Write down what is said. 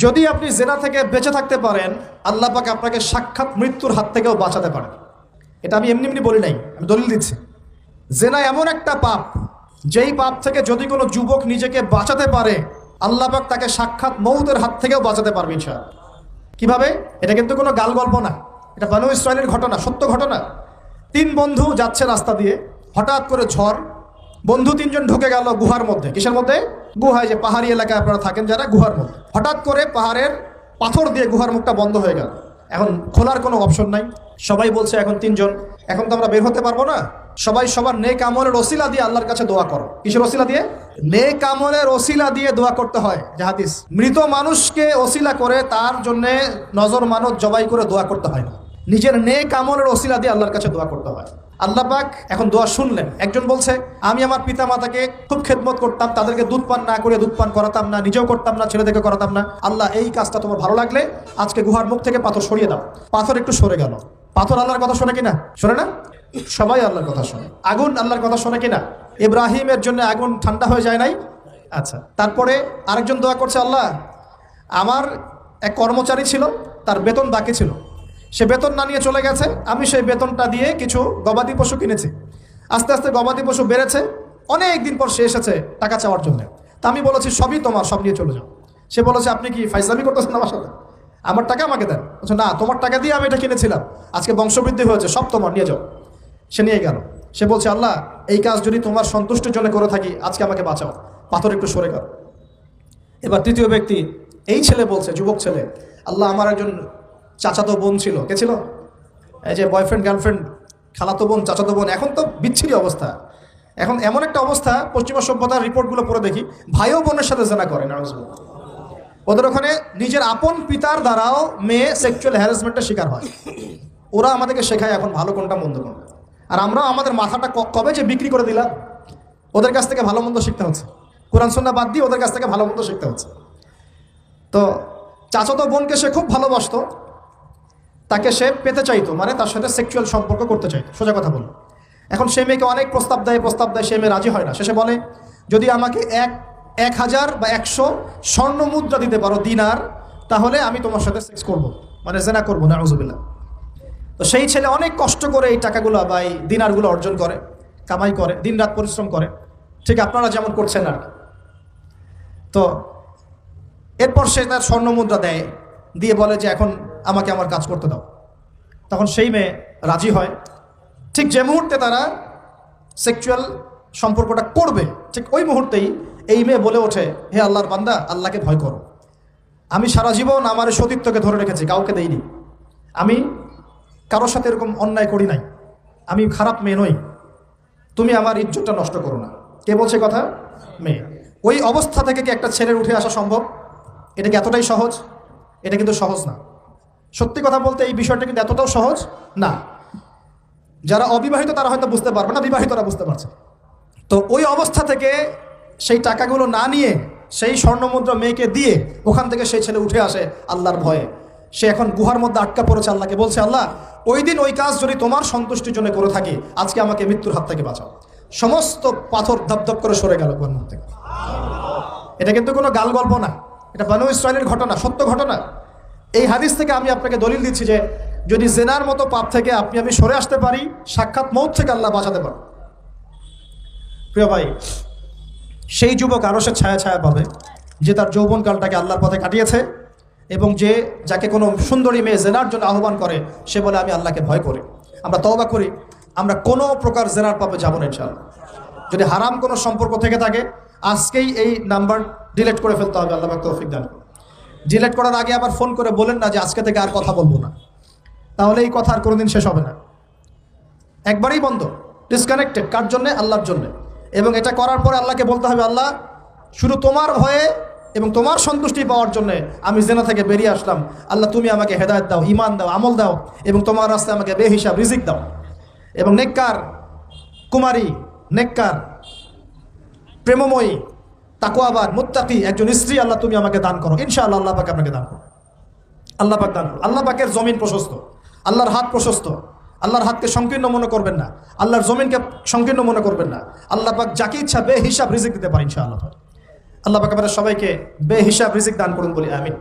যদি আপনি জেনা থেকে বেঁচে থাকতে পারেন, আল্লাহ পাক আপনাকে সাক্ষাৎ মৃত্যুর হাত থেকেও বাঁচাতে পারেন। এটা আমি এমনি এমনি বলি নাই, আমি দলিল দিচ্ছি। জেনা এমন একটা পাপ, যেই পাপ থেকে যদি কোনো যুবক নিজেকে বাঁচাতে পারে, আল্লাহ পাক তাকে সাক্ষাৎ মৌতের হাত থেকেও বাঁচাতে পারবে ইনশাআল্লাহ। কিভাবে? এটা কিন্তু কোনো গাল গল্প না, এটা বনু ইসরাইলের ঘটনা, সত্য ঘটনা। 3 বন্ধু যাচ্ছে রাস্তা দিয়ে, হঠাৎ করে ঝড়, বন্ধু 3 জন ঢুকে গেল গুহার মধ্যে। কিসের মধ্যে? গুহায়, যে পাহাড়ি এলাকায় আপনারা থাকেন যারা, গুহার মধ্যে। হঠাৎ করে পাহাড়ের পাথর দিয়ে গুহার মুখটা বন্ধ হয়ে গেল। এখন খোলার কোনো অপশন নাই। সবাই বলছে এখন 3 জন, এখন তো আমরা বের হতে পারবো না। সবাই সবার নেক আমলের ওসিলা দিয়ে আল্লাহর কাছে দোয়া করো। কিসের ওসিলা দিয়ে? নেক আমলের ওসিলা দিয়ে দোয়া করতে হয়। যে হাদিস, মৃত মানুষকে ওসিলা করে তার জন্যে নজর মানত জবাই করে দোয়া করতে হয় না, নিজের নেক আমলের ওসিলা দিয়ে আল্লাহর কাছে দোয়া করতে হয়। আল্লাহ পাক এখন দোয়া শুনলেন। একজন বলছে, আমি আমার পিতা মাতাকে খুব খেদমত করতাম, তাদেরকে দুধ পান না করে দুধ পান করাতাম না, নিজেও করতাম না, ছেলেদেরকে করাতাম না। আল্লাহ, এই কাজটা তোমার ভালো লাগলে আজকে গুহার মুখ থেকে পাথর সরিয়ে দাও। পাথর একটু সরে গেল। পাথর আল্লাহর কথা শোনে কিনা? শোনে না? সবাই আল্লাহর কথা শোনে। আগুন আল্লাহর কথা শোনে কিনা? ইব্রাহিমের জন্য আগুন ঠান্ডা হয়ে যায় নাই? আচ্ছা, তারপরে আরেকজন দোয়া করছে, আল্লাহ, আমার এক কর্মচারী ছিল, তার বেতন বাকি ছিল, সে বেতন না নিয়ে চলে গেছে, আমি সেই বেতনটা দিয়ে কিছু গবাদি পশু কিনেছি। আস্তে আস্তে গবাদি পশু বেড়েছে, অনেক দিন পর সে এসেছে টাকা চাওয়ার জন্য। তা আমি বলেছি, সবই তোমার, সব নিয়ে চলে যাও। সে বলেছে, আপনি কি ফাইজলামি করতেছেন আমার সাথে? আমার টাকা আমাকে দেন। বলছে, না, তোমার টাকা দিয়ে আমি এটা কিনেছিলাম, আজকে বংশবৃদ্ধি হয়েছে, সব তোমার, নিয়ে যাও। সে নিয়ে গেল। সে বলছে, আল্লাহ, এই কাজ যদি তোমার সন্তুষ্টির জন্য করে থাকি, আজকে আমাকে বাঁচাও। পাথর একটু সরে গেল। এবার তৃতীয় ব্যক্তি, এই ছেলে বলছে, যুবক ছেলে, আল্লাহ, আমার একজন চাচাতো বোন ছিল। কে ছিল? এই যে বয়ফ্রেন্ড গার্লফ্রেন্ড, খালাতো বোন, চাচাতো বোন। এখন তো বিচ্ছিরি অবস্থা। এখন এমন একটা অবস্থা, পশ্চিমা সভ্যতার রিপোর্টগুলো পড়ে দেখি, ভাইও বোনের সাথে জেনা করে। নাউজুবিল্লাহ। ওদের ওখানে নিজের আপন পিতার দ্বারাও মেয়ে সেক্সুয়াল হ্যারাসমেন্টের শিকার হয়। ওরা আমাদেরকে শেখায় এখন ভালো কোনটা মন্দ কোনটা, আর আমরা আমাদের মাথাটা কবে যে বিক্রি করে দিলাম। ওদের কাছ থেকে ভালো মন্দ শিখতে হচ্ছে, কোরআন সুন্নাহ বাদ দিয়ে ওদের কাছ থেকে ভালো মন্দ শিখতে হচ্ছে। তো চাচাতো বোনকে সে খুব ভালোবাসতো, তাকে সে পেতে চাইতো, মানে তার সাথে সেক্সুয়াল সম্পর্ক করতে চাইতো, সোজা কথা বলল। এখন সে মেয়েকে অনেক প্রস্তাব দেয়, সে মেয়ে রাজি হয় না। শেষে বলে, যদি আমাকে 1000 বা 100 স্বর্ণ মুদ্রা দিতে পারো, দিনার, তাহলে আমি তোমার সাথে সেক্স করবো, মানে জেনা করবো। নাউজুবিল্লাহ। তো সেই ছেলে অনেক কষ্ট করে এই টাকাগুলো বা এই দিনারগুলো অর্জন করে, কামাই করে, দিনরাত পরিশ্রম করে, ঠিক আপনারা যেমন করছেন আর। তো এরপর সে তার স্বর্ণ মুদ্রা দেয়, দিয়ে বলে যে এখন আমাকে আমার কাজ করতে দাও। তখন সেই মেয়ে রাজি হয়। ঠিক যে মুহূর্তে তারা সেক্সুয়াল সম্পর্কটা করবে, ঠিক ওই মুহূর্তেই এই মেয়ে বলে ওঠে, হে আল্লাহর বান্দা, আল্লাহকে ভয় করো। আমি সারা জীবন আমার সতীত্বকে ধরে রেখেছি, কাউকে দেইনি। আমি কারোর সাথে এরকম অন্যায় করি নাই, আমি খারাপ মেয়ে নই, তুমি আমার ইজ্জতটা নষ্ট করো না। কে বলছে কথা? মেয়ে। ওই অবস্থা থেকে কি একটা ছেলের উঠে আসা সম্ভব? এটা কি এতটাই সহজ? এটা কিন্তু সহজ না। সত্যি কথা বলতে এই বিষয়টা কিন্তু এতটাও সহজ না। যারা অবিবাহিত তারা হয়তো বুঝতে পারবে না, বিবাহিতরা বুঝতে পারছে। তো ওই অবস্থা থেকে সেই টাকাগুলো না নিয়ে সেই স্বর্ণমুদ্রা মেয়েকে দিয়ে ওখান থেকে সেই ছেলে উঠে আসে আল্লাহর ভয়ে। সে এখন গুহার মধ্যে আটকা পড়েছে, আল্লাহকে বলছে, আল্লাহ, ওই দিন ওই কাজ যদি তোমার সন্তুষ্টির জন্য করে থাকি, আজকে আমাকে মৃত্যুর হাত থেকে বাঁচাও। সমস্ত পাথর ধপধপ করে সরে গেল গুহার মধ্যে। এটা কিন্তু কোনো গাল গল্প না, এটা বনু ইসরাইলের ঘটনা, সত্য ঘটনা। এই হাদিস থেকে আমি আপনাকে দলিল দিচ্ছি যে যদি জেনার মতো পাপ থেকে আমি সরে আসতে পারি, সাক্ষাৎ মৌত থেকে আল্লাহ বাঁচাতে পারে। প্রিয় ভাই, সেই যুবক আরশের ছায়া ছায়া পাবে যে তার যৌবনকালটাকে আল্লাহর পথে কাটিয়েছে, এবং যাকে কোনো সুন্দরী মেয়ে জেনার জন্য আহ্বান করে, সে বলে আমি আল্লাহকে ভয় করি। আমরা তওবা করি, আমরা কোনো প্রকার জেনার পাপে যাব না ইনশাআল্লাহ। যদি হারাম কোনো সম্পর্ক থেকে থাকে, আজকেই এই নাম্বার ডিলিট করে ফেলতে হবে। আল্লাহ পাক তৌফিক দান করুন। ডিলিট করার আগে আবার ফোন করে বলেন না যে আজকে থেকে আর কথা বলবো না, তাহলে এই কথা আর কোনোদিন শেষ হবে না। একবারেই বন্ধ, ডিসকানেক্টেড। কার জন্যে? আল্লাহর জন্যে। এবং এটা করার পরে আল্লাহকে বলতে হবে, আল্লাহ, শুধু তোমার ভয়ে এবং তোমার সন্তুষ্টি পাওয়ার জন্য আমি জেনা থেকে বেরিয়ে আসলাম। আল্লাহ, তুমি আমাকে হেদায়েত দাও, ঈমান দাও, আমল দাও, এবং তোমার রাস্তায় আমাকে বেহিসাব রিজিক দাও। এবং নেককার কুমারী, নেককার প্রেমময়ী, তাকওয়াবান, মুত্তাকি একজন স্ত্রী আল্লাহ তুমি আমাকে দান করো। ইনশাআল্লাহ আল্লাহ পাক আপনাকে দান করো। আল্লাহ পাক দান করো। আল্লাহ পাকের জমিন প্রশস্ত, আল্লাহর হাত প্রশস্ত। আল্লাহর হাতকে সংকীর্ণ মনে করবেন না, আল্লাহর জমিনকে সংকীর্ণ মনে করবেন না। আল্লাহ পাক যাকে ইচ্ছা বেহিসাব রিজিক দিতে পারে ইনশাআল্লাহ। আল্লাহ পাক আমাদের সবাইকে বেহিসাব রিজিক দান করুন বলি আমিন।